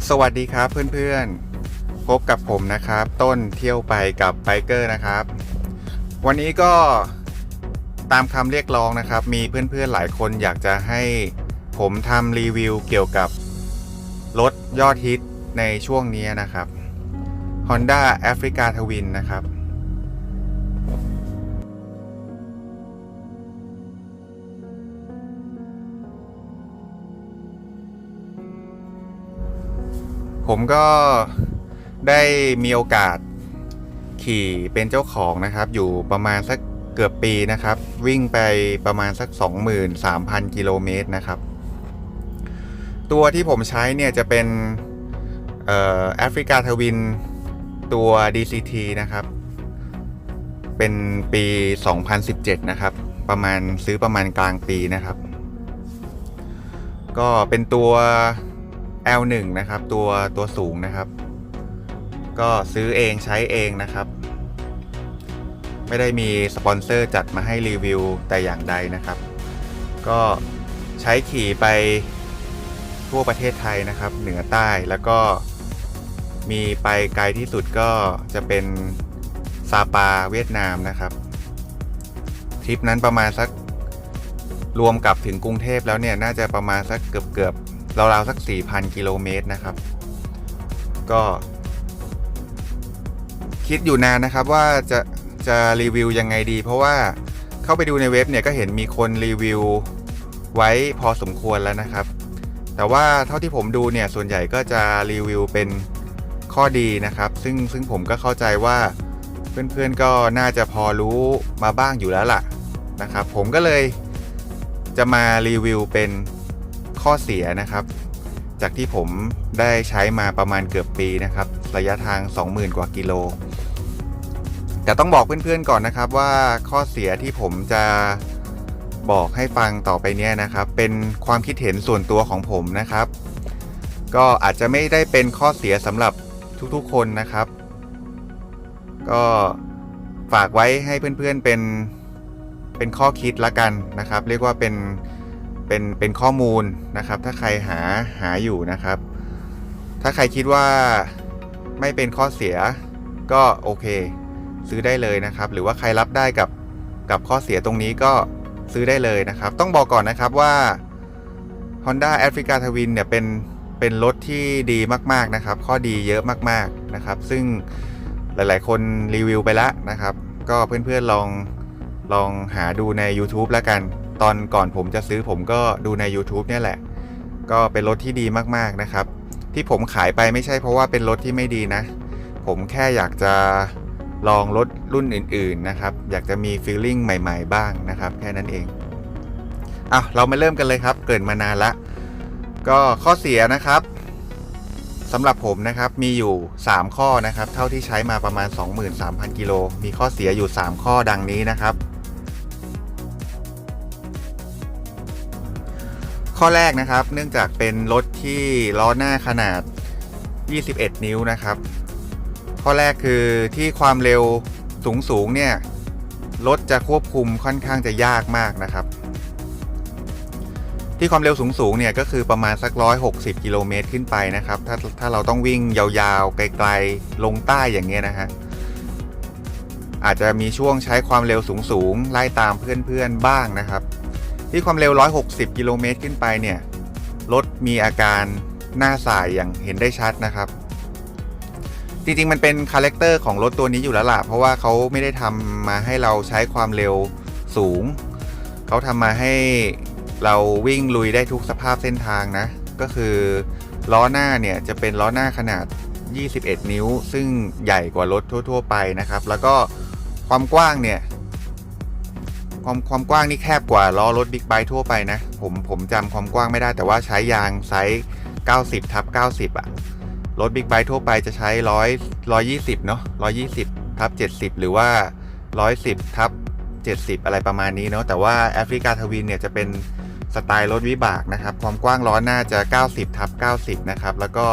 สวัสดีครับเพื่อนๆพบกับผมนะครับต้นเที่ยวไปกับไบเกอร์นะครับวันนี้ก็ตามคำเรียกร้องนะครับมีเพื่อนๆหลายคนอยากจะให้ผมทำรีวิวเกี่ยวกับรถยอดฮิตในช่วงนี้นะครับ Honda Africa Twin นะครับผมก็ได้มีโอกาสขี่เป็นเจ้าของนะครับอยู่ประมาณสักเกือบปีนะครับวิ่งไปประมาณสัก 23,000 กิโลเมตรนะครับตัวที่ผมใช้เนี่ยจะเป็นAfrica Twin ตัว DCT นะครับเป็นปี 2017 นะครับซื้อประมาณกลางปีนะครับก็เป็นตัว L1 นะครับตัวสูงนะครับก็ซื้อเองใช้เองนะครับไม่ได้มีสปอนเซอร์จัดมาให้รีวิวแต่อย่างใดนะครับก็ใช้ขี่ไปทั่วประเทศไทยนะครับเหนือใต้แล้วก็มีไปไกลที่สุดก็จะเป็นซาปาเวียดนามนะครับทริปนั้นประมาณสักรวมกับถึงกรุงเทพแล้วเนี่ยน่าจะประมาณสักเกือบราวๆสัก 4,000 กิโลเมตรนะครับก็คิดอยู่นานนะครับว่าจะรีวิวยังไงดีเพราะว่าเข้าไปดูในเว็บเนี่ยก็เห็นมีคนรีวิวไว้พอสมควรแล้วนะครับแต่ว่าเท่าที่ผมดูเนี่ยส่วนใหญ่ก็จะรีวิวเป็นข้อดีนะครับซึ่งผมก็เข้าใจว่าเพื่อนๆก็น่าจะพอรู้มาบ้างอยู่แล้วล่ะนะครับผมก็เลยจะมารีวิวเป็นข้อเสียนะครับจากที่ผมได้ใช้มาประมาณเกือบปีนะครับระยะทาง 20,000 กว่ากิโลแต่ต้องบอกเพื่อนๆก่อนนะครับว่าข้อเสียที่ผมจะบอกให้ฟังต่อไปนี้นะครับเป็นความคิดเห็นส่วนตัวของผมนะครับก็อาจจะไม่ได้เป็นข้อเสียสำหรับทุกๆคนนะครับก็ฝากไว้ให้เพื่อนๆเป็นข้อคิดละกันนะครับเรียกว่าเป็นข้อมูลนะครับถ้าใครหาอยู่นะครับถ้าใครคิดว่าไม่เป็นข้อเสียก็โอเคซื้อได้เลยนะครับหรือว่าใครรับได้กับข้อเสียตรงนี้ก็ซื้อได้เลยนะครับต้องบอกก่อนนะครับว่า Honda Africa Twin เนี่ยเป็นรถที่ดีมากๆนะครับข้อดีเยอะมากๆนะครับซึ่งหลายๆคนรีวิวไปแล้วนะครับก็เพื่อนๆลองหาดูใน YouTube แล้วกันตอนก่อนผมจะซื้อผมก็ดูใน YouTube เนี่ยแหละก็เป็นรถที่ดีมากๆนะครับที่ผมขายไปไม่ใช่เพราะว่าเป็นรถที่ไม่ดีนะผมแค่อยากจะลองรถรุ่นอื่นๆนะครับอยากจะมีฟีลลิ่งใหม่ๆบ้างนะครับแค่นั้นเองเรามาเริ่มกันเลยครับเกิดมานานละก็ข้อเสียนะครับสำหรับผมนะครับมีอยู่3ข้อนะครับเท่าที่ใช้มาประมาณ 23,000 กิโลมีข้อเสียอยู่3ข้อดังนี้นะครับข้อแรกนะครับเนื่องจากเป็นรถที่ล้อหน้าขนาด21 นิ้วนะครับข้อแรกคือที่ความเร็วสูงเนี่ยรถจะควบคุมค่อนข้างจะยากมากนะครับที่ความเร็วสูงเนี่ยก็คือประมาณสัก160 กิโลเมตรขึ้นไปนะครับถ้าเราต้องวิ่งยาวๆไกลๆลงใต้อย่างเงี้ยนะฮะอาจจะมีช่วงใช้ความเร็วสูงไล่ตามเพื่อนๆบ้างนะครับที่ความเร็ว160 กิโลเมตรขึ้นไปเนี่ยรถมีอาการหน้าส่ายอย่างเห็นได้ชัดนะครับจริงๆมันเป็นคาแรคเตอร์ของรถตัวนี้อยู่แล้วล่ะเพราะว่าเขาไม่ได้ทำมาให้เราใช้ความเร็วสูงเขาทำมาให้เราวิ่งลุยได้ทุกสภาพเส้นทางนะก็คือล้อหน้าเนี่ยจะเป็นล้อหน้าขนาด21 นิ้วซึ่งใหญ่กว่ารถทั่วๆไปนะครับแล้วก็ความกว้างเนี่ยความกว้างนี่แคบกว่าล้อรถบิ๊กไบค์ทั่วไปนะผมจำความกว้างไม่ได้แต่ว่าใช้ยางไซส์90/90อ่ะรถบิ๊กไบค์ทั่วไปจะใช้120เนาะ120/70หรือว่า110/70อะไรประมาณนี้เนาะแต่ว่า Africa Twin เนี่ยจะเป็นสไตล์รถวิบากนะครับความกว้างล้อหน้าจะ90/90นะครับแล้วก็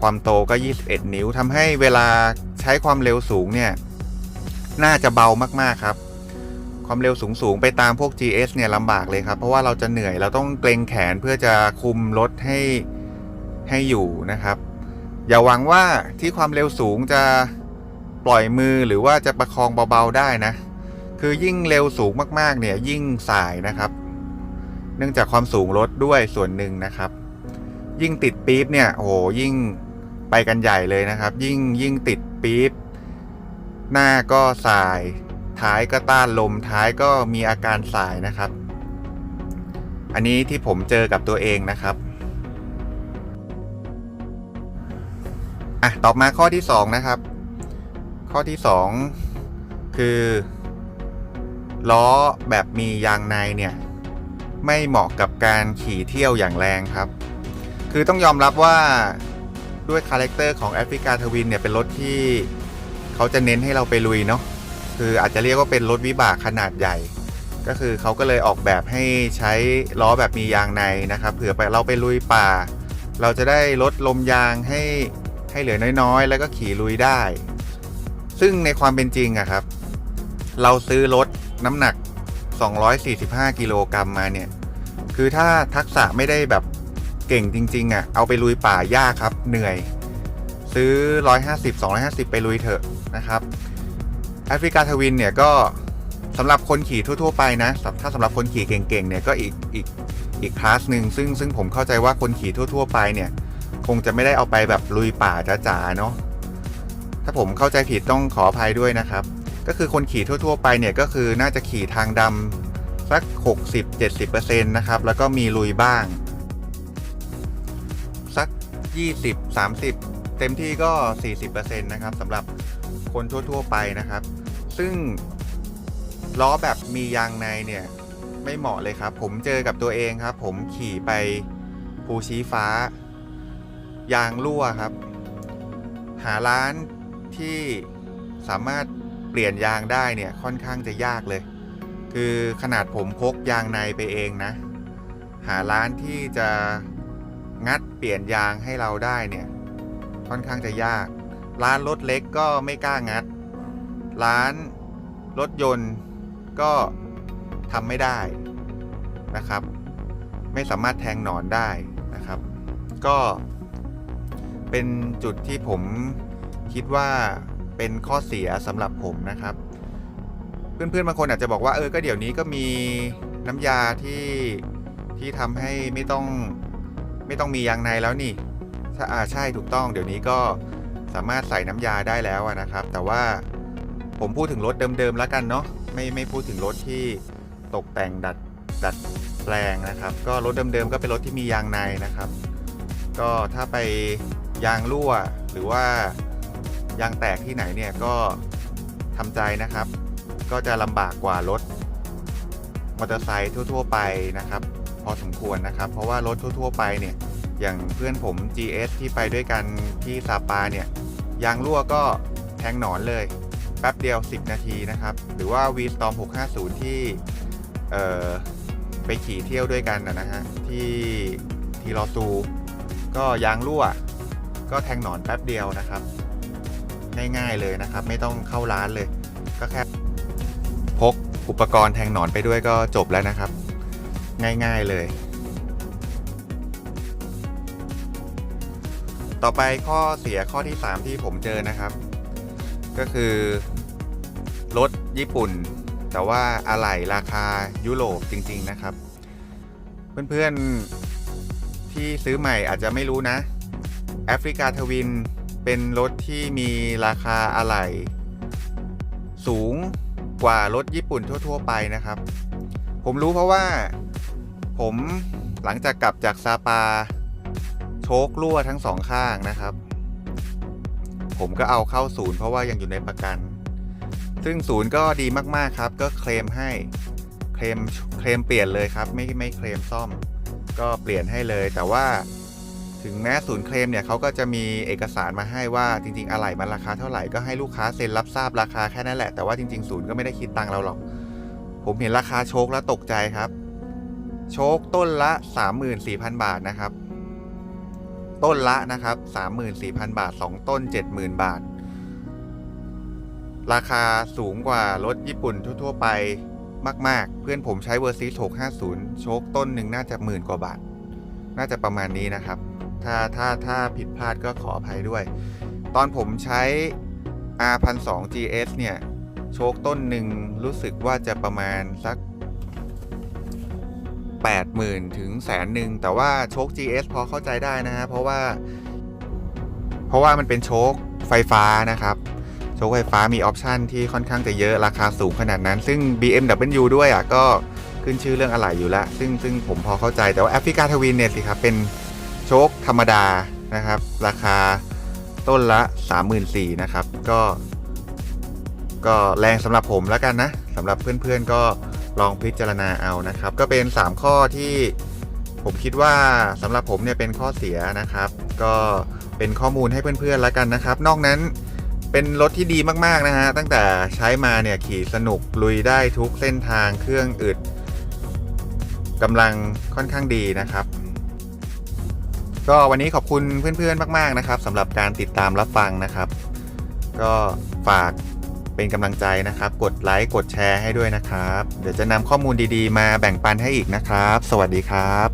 ความโตก็21 นิ้วทำให้เวลาใช้ความเร็วสูงเนี่ยน่าจะเบามากๆครับความเร็วสูงไปตามพวก GS เนี่ยลำบากเลยครับเพราะว่าเราจะเหนื่อยเราต้องเกรงแขนเพื่อจะคุมรถ ให้อยู่นะครับอย่าหวังว่าที่ความเร็วสูงจะปล่อยมือหรือว่าจะประคองเบาๆได้นะคือยิ่งเร็วสูงมากๆเนี่ยยิ่งสายนะครับเนื่องจากความสูงรถด้วยส่วนหนึ่งนะครับยิ่งติดปี๊บเนี่ยโอ้โหยิ่งไปกันใหญ่เลยนะครับยิ่งติดปี๊บหน้าก็สายท้ายก็ต้านลมท้ายก็มีอาการสายนะครับอันนี้ที่ผมเจอกับตัวเองนะครับต่อมาข้อที่2นะครับข้อที่2คือล้อแบบมียางในเนี่ยไม่เหมาะกับการขี่เที่ยวอย่างแรงครับคือต้องยอมรับว่าด้วยคาแรคเตอร์ของแอฟริกาทวินเนี่ยเป็นรถที่เขาจะเน้นให้เราไปลุยเนาะคืออาจจะเรียกว่าเป็นรถวิบากขนาดใหญ่ก็คือเขาก็เลยออกแบบให้ใช้ล้อแบบมียางในนะครับเผื่อเราไปลุยป่าเราจะได้ลดลมยางให้เหลือน้อยๆแล้วก็ขี่ลุยได้ซึ่งในความเป็นจริงอะครับเราซื้อรถน้ำหนัก245กิโลกรัมมาเนี่ยคือถ้าทักษะไม่ได้แบบเก่งจริงๆเอาไปลุยป่ายากครับเหนื่อยซื้อ150-250ไปลุยเถอะนะครับแอฟริกาทวินเนี่ยก็สำหรับคนขี่ทั่วๆไปนะถ้าสำหรับคนขี่เก่งๆเนี่ยก็อีกคลาสหนึ่งซึ่งผมเข้าใจว่าคนขี่ทั่วๆไปเนี่ยคงจะไม่ได้เอาไปแบบลุยป่าจ๋าๆเนาะถ้าผมเข้าใจผิดต้องขออภัยด้วยนะครับก็คือคนขี่ทั่วๆไปเนี่ยก็คือน่าจะขี่ทางดำสัก 60-70% นะครับแล้วก็มีลุยบ้างสัก 20-30 เต็มที่ก็ 40% นะครับสำหรับคนทั่วๆไปนะครับซึ่งล้อแบบมียางในเนี่ยไม่เหมาะเลยครับผมเจอกับตัวเองครับผมขี่ไปภูชี้ฟ้ายางรั่วครับหาร้านที่สามารถเปลี่ยนยางได้เนี่ยค่อนข้างจะยากเลยคือขนาดผมพกยางในไปเองนะหาร้านที่จะงัดเปลี่ยนยางให้เราได้เนี่ยค่อนข้างจะยากร้านรถเล็กก็ไม่กล้างัดร้านรถยนต์ก็ทำไม่ได้นะครับไม่สามารถแทงหนอนได้นะครับก็เป็นจุดที่ผมคิดว่าเป็นข้อเสียสำหรับผมนะครับเพื่อนๆบางคนอาจจะบอกว่าก็เดี๋ยวนี้ก็มีน้ำยาที่ทำให้ไม่ต้องมียางในแล้วนี่ใช่ถูกต้องเดี๋ยวนี้ก็สามารถใส่น้ำยาได้แล้วนะครับแต่ว่าผมพูดถึงรถเดิมๆแล้วกันเนาะไม่พูดถึงรถที่ตกแต่งดัดแปลงนะครับก็รถเดิมๆก็เป็นรถที่มียางในนะครับก็ถ้าไปยางรั่วหรือว่ายางแตกที่ไหนเนี่ยก็ทำใจนะครับก็จะลำบากกว่ารถมอเตอร์ไซค์ทั่วๆไปนะครับพอสมควรนะครับเพราะว่ารถทั่วๆไปเนี่ยอย่างเพื่อนผม GS ที่ไปด้วยกันที่ซาปาเนี่ยยางรั่วก็แทงหนอนเลยแป๊บเดียว10นาทีนะครับหรือว่า V-Storm 650ที่ไปขี่เที่ยวด้วยกันนะฮะที่ทีรอซูก็ยางรั่วก็แทงหนอนแป๊บเดียวนะครับง่ายๆเลยนะครับไม่ต้องเข้าร้านเลยก็แค่พกอุปกรณ์แทงหนอนไปด้วยก็จบแล้วนะครับง่ายๆเลยต่อไปข้อเสียข้อที่3ที่ผมเจอนะครับก็คือรถญี่ปุ่นแต่ว่าอะไหล่ราคายุโรปจริงๆนะครับเพื่อนๆที่ซื้อใหม่อาจจะไม่รู้นะแอฟริกาทวินเป็นรถที่มีราคาอะไหล่สูงกว่ารถญี่ปุ่นทั่วๆไปนะครับผมรู้เพราะว่าผมหลังจากกลับจากซาปาโชครั่วทั้งสองข้างนะครับผมก็เอาเข้าศูนย์เพราะว่ายังอยู่ในประกันซึ่งศูนย์ก็ดีมากๆครับก็เคลมให้เคลมเปลี่ยนเลยครับไม่เคลมซ่อมก็เปลี่ยนให้เลยแต่ว่าถึงแม้ศูนย์เคลมเนี่ยเขาก็จะมีเอกสารมาให้ว่าจริงๆอะไหล่มันราคาเท่าไหร่ก็ให้ลูกค้าเซ็นรับทราบราคาแค่นั้นแหละแต่ว่าจริงๆศูนย์ก็ไม่ได้คิดตังค์เราหรอกผมเห็นราคาโชคแล้วตกใจครับโชคต้นละ 34,000 บาทนะครับต้นละนะครับ 34,000 บาท2ต้น 70,000 บาทราคาสูงกว่ารถญี่ปุ่นทั่วๆไปมากๆเพื่อนผมใช้เวอร์ซิส650โชคต้นหนึ่งน่าจะ10,000 กว่าบาทน่าจะประมาณนี้นะครับ ถ้าผิดพลาดก็ขออภัยด้วย ตอนผมใช้ R1200 GS เนี่ยโชคต้นหนึ่งรู้สึกว่าจะประมาณสัก 80,000 ถึง100,000 แต่ว่าโชค GS พอเข้าใจได้นะฮะเพราะว่ามันเป็นโชคไฟฟ้านะครับโชคไฟฟ้ามีออปชันที่ค่อนข้างจะเยอะราคาสูงขนาดนั้นซึ่ง BMW ด้วยก็ขึ้นชื่อเรื่องอะไหล่อยู่แล้วซึ่งผมพอเข้าใจแต่ว่าแอฟริกาทวินเนี่ยสิครับเป็นโชคธรรมดานะครับราคาต้นละ 34,000 นะครับก็แรงสำหรับผมแล้วกันนะสำหรับเพื่อนๆก็ลองพิจารณาเอานะครับก็เป็น3ข้อที่ผมคิดว่าสำหรับผมเนี่ยเป็นข้อเสียนะครับก็เป็นข้อมูลให้เพื่อนๆแล้วกันนะครับนอกนั้นเป็นรถที่ดีมากๆนะฮะตั้งแต่ใช้มาเนี่ยขี่สนุกลุยได้ทุกเส้นทางเครื่องอึดกำลังค่อนข้างดีนะครับก็วันนี้ขอบคุณเพื่อนๆมากๆนะครับสำหรับการติดตามรับฟังนะครับก็ฝากเป็นกำลังใจนะครับกดไลค์กดแชร์ให้ด้วยนะครับเดี๋ยวจะนำข้อมูลดีๆมาแบ่งปันให้อีกนะครับสวัสดีครับ